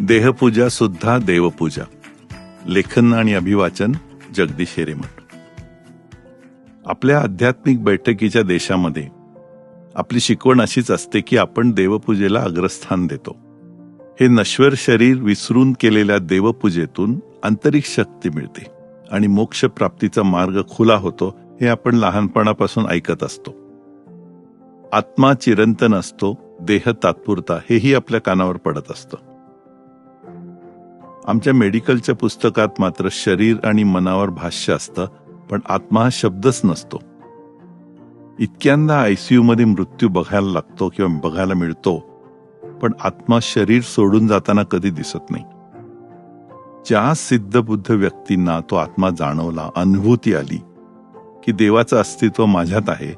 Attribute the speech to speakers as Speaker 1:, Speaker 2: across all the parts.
Speaker 1: देहपूजा सुद्धा देवपूजा. लेखन आणि अभिवाचन जगदीश हिरेमठ. आपल्या आध्यात्मिक बैठकीच्या देशामध्ये आपली शिकवण अशीच असते की आपण देवपूजेला अग्रस्थान देतो. हे नश्वर शरीर विसरून केलेल्या देवपूजेतून आंतरिक शक्ती मिळते आणि मोक्ष प्राप्तीचा मार्ग खुला होतो, हे आपण लहानपणापासून ऐकत असतो. आत्मा चिरंतन असतो, देह तात्पुरता, हेही आपल्या कानावर पडत असतं. आमच्या मेडिकलच्या पुस्तकात मात्र शरीर आणि मनावर भाष्य असतं, पण आत्मा हा शब्दच नसतो. इतक्यांदा आयसीयू मध्ये मृत्यू बघायला लागतो किंवा बघायला मिळतो, पण आत्मा शरीर सोडून जाताना कधी दिसत नाही. ज्या सिद्धबुद्ध व्यक्तींना तो आत्मा जाणवला, अनुभूती आली की देवाचं अस्तित्व माझ्यात आहे,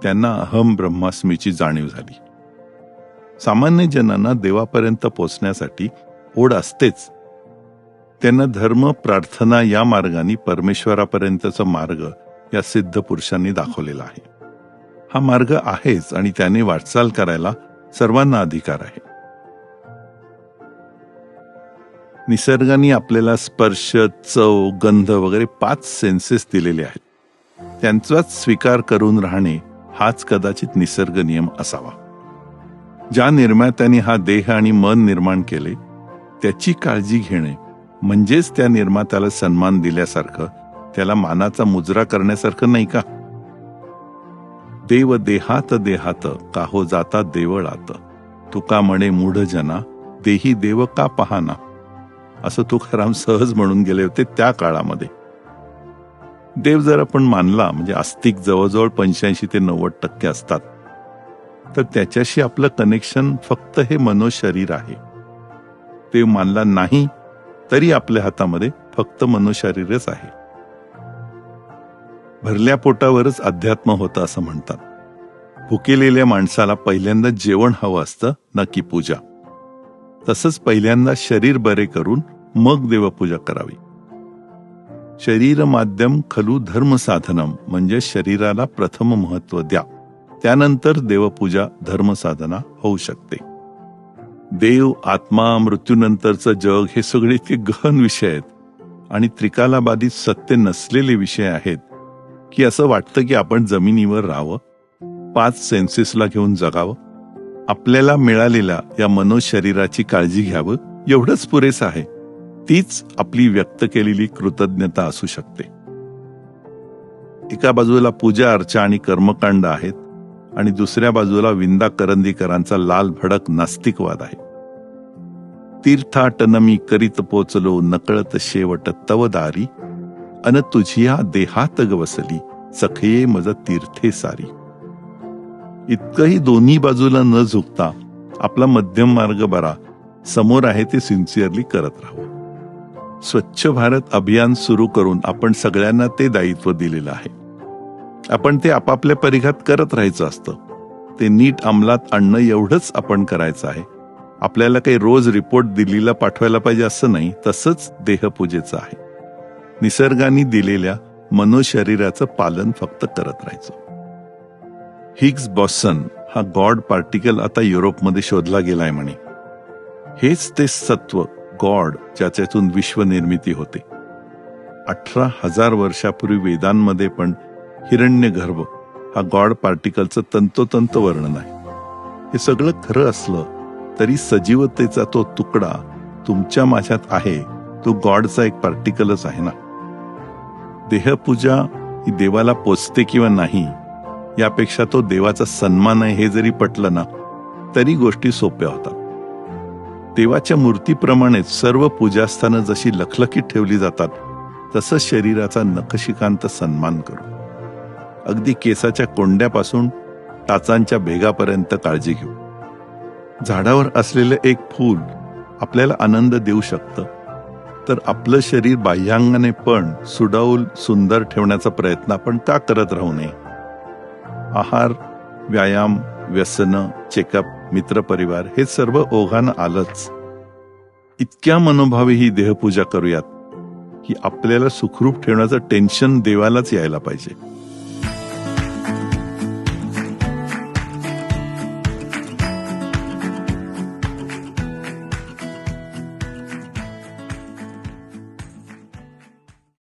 Speaker 1: त्यांना अहम ब्रह्मास्मीची जाणीव झाली. सामान्य जनांना देवापर्यंत पोचण्यासाठी ओढ असतेच. त्यांना धर्म, प्रार्थना या मार्गाने परमेश्वरापर्यंतचा मार्ग या सिद्ध पुरुषांनी दाखवलेला आहे. हा मार्ग आहेच आणि त्याने वाटचाल करायला सर्वांना अधिकार आहे. निसर्गाने आपल्याला स्पर्श, चव, गंध वगैरे 5 सेन्सेस दिलेले आहेत. त्यांचाच स्वीकार करून राहणे हाच कदाचित निसर्ग नियम असावा. ज्या निर्मात्याने हा देह आणि मन निर्माण केले त्याची काळजी घेणे म्हणजेच त्या निर्मात्याला सन्मान दिल्यासारखं, त्याला मानाचा मुजरा करण्यासारखं नाही का? देव देहात देहात काहो जाता देवळात, तुका म्हणे मूढ जना देही देव का पाहना, असं तुकाराम सहज म्हणून गेले होते त्या काळामध्ये. देव जर आपण मानला, म्हणजे आस्तिक जवळजवळ 85 ते 90% असतात, तर त्याच्याशी आपलं कनेक्शन फक्त हे मनोशरीर आहे. देव मानला नाही तरी आपल्या हातामध्ये फक्त मनोशरीरच आहे. भरल्या पोटावरच अध्यात्म होतं असं म्हणतात. भुकेलेल्या माणसाला पहिल्यांदा जेवण हवं असतं, ना की पूजा. तसंच पहिल्यांदा शरीर बरे करून मग देवपूजा करावी. शरीर माध्यम खलू धर्म साधनम, म्हणजे शरीराला प्रथम महत्व द्या, त्यानंतर देवपूजा धर्म साधना होऊ शकते. देव, आत्मा, मृत्यूनंतरचं जग हे सगळे इतके गहन विषय आहेत आणि त्रिकालाबाधित सत्य नसलेले विषय आहेत की असं वाटतं की आपण जमिनीवर राहावं, 5 सेन्सेसला घेऊन जगावं, आपल्याला मिळालेल्या या मनोशरीराची काळजी घ्यावं, एवढंच पुरेसं आहे. तीच आपली व्यक्त केलेली कृतज्ञता असू शकते. एका बाजूला पूजा अर्चा आणि कर्मकांड आहेत आणि दुसऱ्या बाजूला विंदा करंदीकरांचा लाल भडक नास्तिकवाद आहे. तीर्थाटनमी करीत पोचलो नकळत शेवट तव दारी, अन तुझिया देहात गवसली सखये मज तीर्थे सारी. इतकंही दोन्ही बाजूला न झुकता आपला मध्यम मार्ग बरा, समोर आहे ते सिन्सिअरली करत राहावं. स्वच्छ भारत अभियान सुरू करून आपण सगळ्यांना ते दायित्व दिलेलं आहे. आपण ते आपापल्या परिघात करत राहायचं असतं. ते नीट अंमलात आणणं एवढंच आपण करायचं आहे. आपल्याला काही रोज रिपोर्ट दिल्लीला पाठवायला पाहिजे असं नाही. तसंच देहपूजेचं आहे. निसर्गाने दिलेल्या मनोशरीराचं पालन फक्त करत राहायचं. हिग्स बॉसन हा गॉड पार्टिकल आता युरोपमध्ये शोधला गेलाय म्हणे. हेच ते सत्व, गॉड, ज्याच्यातून विश्व निर्मिती होते. 18,000 वर्षापूर्वी वेदांमध्ये पण हिरण्यगर्भ हा गॉड पार्टिकलचं तंतोतंत वर्णन आहे. हे सगळं खरं असलं तरी सजीवतेचा तो तुकडा तुमच्या माझ्यात आहे, तो गॉडचा एक पार्टिकलच आहे ना. देहपूजा ही देवाला पोचते किंवा नाही यापेक्षा तो देवाचा सन्मान आहे हे जरी पटलं ना तरी गोष्टी सोप्या होतात. देवाच्या मूर्तीप्रमाणेच सर्व पूजास्थानं जशी लखलखीत ठेवली जातात, तसं शरीराचा नखशिकांत सन्मान करू. अगदी केसाच्या कोंड्यापासून टाचांच्या भेगापर्यंत काळजी घेऊ. झाडावर असलेलं एक फूल आपल्याला आनंद देऊ शकतं, तर आपलं शरीर बाह्यांगाने पण सुडौल सुंदर ठेवण्याचा प्रयत्न आपण का करत राहू नये? आहार, व्यायाम, व्यसनं, चेकअप, मित्रपरिवार हे सर्व ओघानं आलंच. इतक्या मनोभावे ही देहपूजा करूयात की आपल्याला सुखरूप ठेवण्याचं टेन्शन देवालाच यायला पाहिजे.